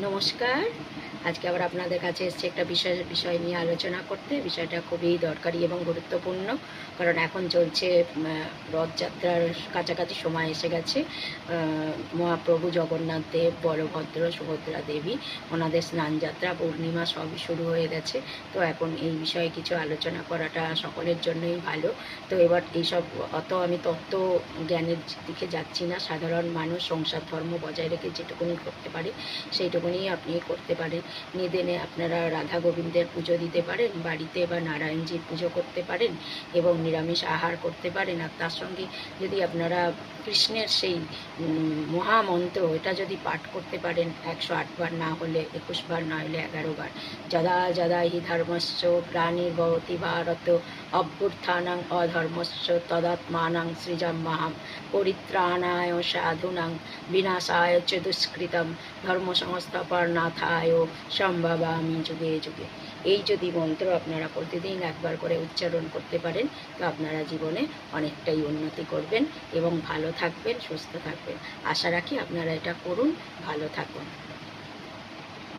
নমস্কার। আজকে আবার আপনাদের কাছে এসেছি একটা বিষয় নিয়ে আলোচনা করতে। বিষয়টা খুবই দরকারি এবং গুরুত্বপূর্ণ। কারণ এখন চলছে রথযাত্রার কাছাকাছি সময় এসে গেছে। মহাপ্রভু জগন্নাথ দেব, বলভদ্র, সুভদ্রা দেবী, ওনাদের স্নানযাত্রা, পূর্ণিমা সবই শুরু হয়ে গেছে। তো এখন এই বিষয়ে কিছু আলোচনা করাটা সকলের জন্যই ভালো। তো এবার এইসব অত আমি তত্ত্ব জ্ঞানের দিকে যাচ্ছি না। সাধারণ মানুষ সংসার ধর্ম বজায় রেখে যেটুকুনি করতে পারে সেইটুকুনি আপনি করতে পারেন। নিদেনে আপনারা রাধা গোবিন্দের পুজো দিতে পারেন বাড়িতে, বা নারায়ণজির পুজো করতে পারেন এবং নিরামিষ আহার করতে পারেন। আর তার সঙ্গে যদি আপনারা কৃষ্ণের সেই মহামন্ত্র এটা যদি পাঠ করতে পারেন 108 বার, না হলে 21 বার, না হলে 11 বার। যদা যদা হি ধর্মস্য গ্লানির্ভবতি ভারত অভ্যুত্থানং অধর্মস্য তদাত্মানং সৃজাম্যহম পরিত্রাণায় সাধুনাং বিনাশায় চ দুষ্কৃতম ধর্ম সংস্থাপনাথায় সম্ভাবামি যুগে যুগে। এই যদি মন্ত্র আপনারা প্রতিদিন একবার করে উচ্চারণ করতে পারেন, তো আপনারা জীবনে অনেকটাই উন্নতি করবেন এবং ভালো থাকবেন, সুস্থ থাকবেন। আশা রাখি আপনারা এটা করুন, ভালো থাকুন।